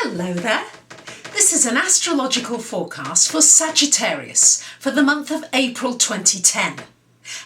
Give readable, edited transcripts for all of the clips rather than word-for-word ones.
Hello there. This is an astrological forecast for Sagittarius for the month of April 2010.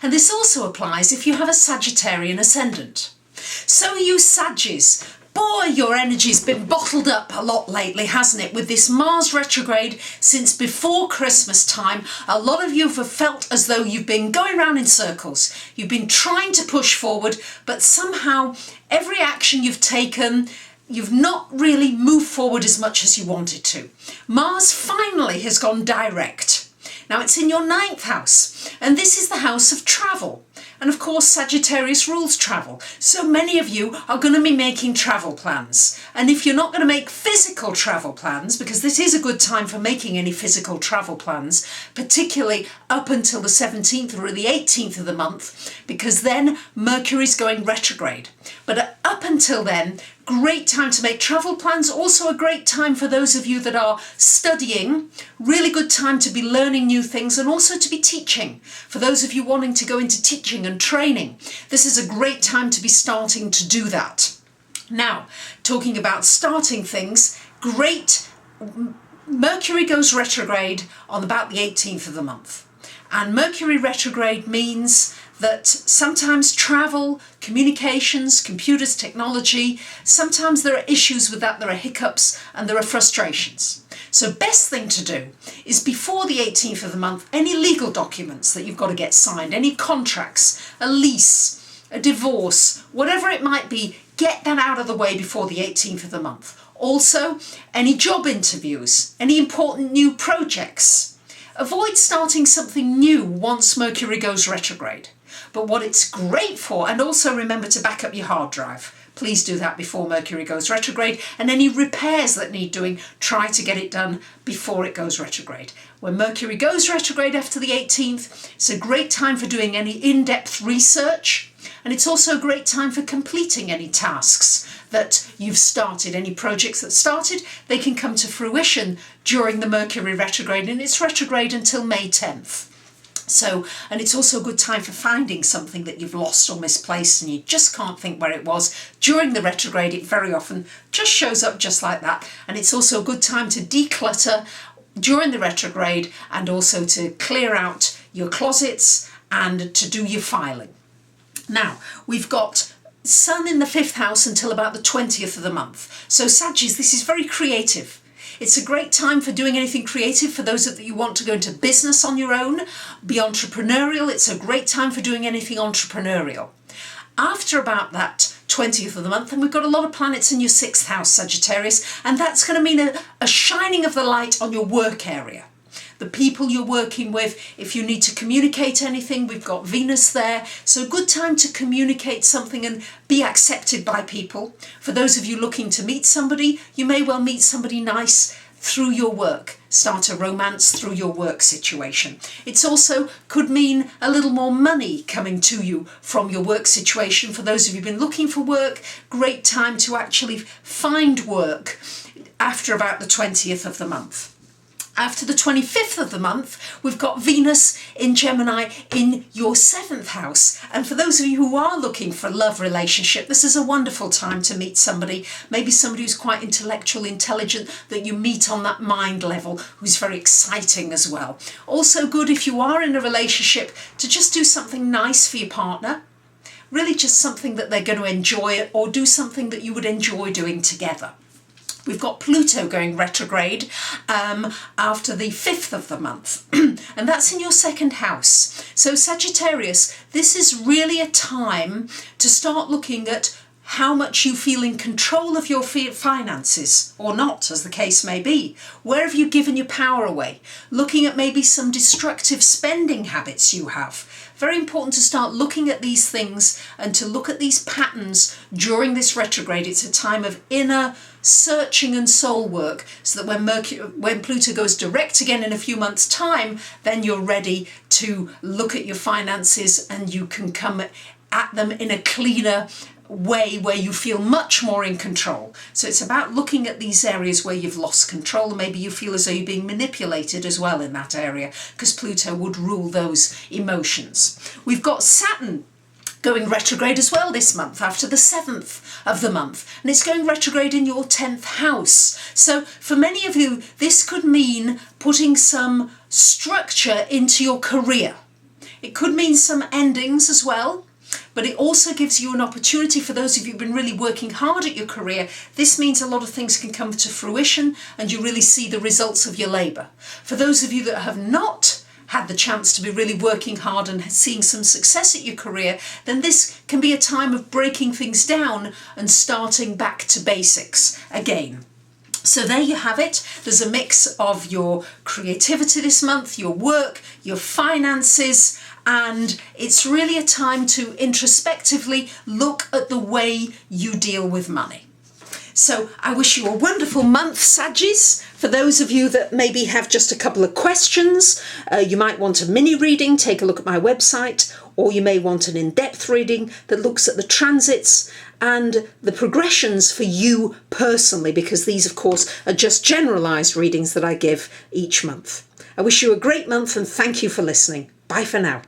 And this also applies if you have a Sagittarian ascendant. So you Saggies, boy, your energy's been bottled up a lot lately, hasn't it? With this Mars retrograde since before Christmas time, a lot of you have felt as though you've been going round in circles. You've been trying to push forward, but somehow every action you've taken, you've not really moved forward as much as you wanted to. Mars finally has gone direct. Now it's in your 9th house, and this is the house of travel. And of course, Sagittarius rules travel. So many of you are going to be making travel plans. And if you're not going to make physical travel plans, because this is a good time for making any physical travel plans, particularly up until the 17th or the 18th of the month, because then Mercury's going retrograde. But up until then, great time to make travel plans. Also a great time for those of you that are studying. Really good time to be learning new things and also to be teaching. For those of you wanting to go into teaching and training, this is a great time to be starting to do that. Now, talking about starting things, great. Mercury goes retrograde on about the 18th of the month. And Mercury retrograde means that sometimes travel, communications, computers, technology, sometimes there are issues with that, there are hiccups and there are frustrations. So best thing to do is before the 18th of the month, any legal documents that you've got to get signed, any contracts, a lease, a divorce, whatever it might be, get that out of the way before the 18th of the month. Also, any job interviews, any important new projects. Avoid starting something new once Mercury goes retrograde. But what it's great for, and also remember to back up your hard drive. Please do that before Mercury goes retrograde, and any repairs that need doing, try to get it done before it goes retrograde. When Mercury goes retrograde after the 18th, it's a great time for doing any in-depth research, and it's also a great time for completing any tasks that you've started, any projects that started, they can come to fruition during the Mercury retrograde, and it's retrograde until May 10th. So, and it's also a good time for finding something that you've lost or misplaced and you just can't think where it was. During the retrograde, it very often just shows up just like that. And it's also a good time to declutter during the retrograde and also to clear out your closets and to do your filing. Now, we've got Sun in the 5th house until about the 20th of the month. So Saggies, this is very creative. It's a great time for doing anything creative for those that you want to go into business on your own, be entrepreneurial. It's a great time for doing anything entrepreneurial. After about that 20th of the month, and we've got a lot of planets in your 6th house, Sagittarius, and that's going to mean a shining of the light on your work area. The people you're working with, if you need to communicate anything, we've got Venus there. So good time to communicate something and be accepted by people. For those of you looking to meet somebody, you may well meet somebody nice through your work. Start a romance through your work situation. It's also could mean a little more money coming to you from your work situation. For those of you who've been looking for work, great time to actually find work after about the 20th of the month. After the 25th of the month, we've got Venus in Gemini in your 7th house. And for those of you who are looking for a love relationship, this is a wonderful time to meet somebody, maybe somebody who's quite intellectual, intelligent, that you meet on that mind level, who's very exciting as well. Also good if you are in a relationship to just do something nice for your partner. Really just something that they're going to enjoy or do something that you would enjoy doing together. We've got Pluto going retrograde after the 5th of the month, and that's in your 2nd house. So Sagittarius, this is really a time to start looking at how much you feel in control of your finances, or not, as the case may be. Where have you given your power away? Looking at maybe some destructive spending habits you have. Very important to start looking at these things and to look at these patterns during this retrograde. It's a time of inner searching and soul work, so that when Pluto goes direct again in a few months' time, then you're ready to look at your finances and you can come at them in a cleaner way where you feel much more in control. So it's about looking at these areas where you've lost control. Maybe you feel as though you're being manipulated as well in that area, because Pluto would rule those emotions. We've got Saturn going retrograde as well this month after the 7th of the month, and it's going retrograde in your 10th house. So for many of you, this could mean putting some structure into your career. It could mean some endings as well, but it also gives you an opportunity. For those of you who've been really working hard at your career, this means a lot of things can come to fruition and you really see the results of your labour. For those of you that have not had the chance to be really working hard and seeing some success at your career, then this can be a time of breaking things down and starting back to basics again. So there you have it. There's a mix of your creativity this month, your work, your finances, and it's really a time to introspectively look at the way you deal with money. So I wish you a wonderful month, Saggies. For those of you that maybe have just a couple of questions, you might want a mini reading, take a look at my website, or you may want an in-depth reading that looks at the transits and the progressions for you personally, because these, of course, are just generalised readings that I give each month. I wish you a great month and thank you for listening. Bye for now.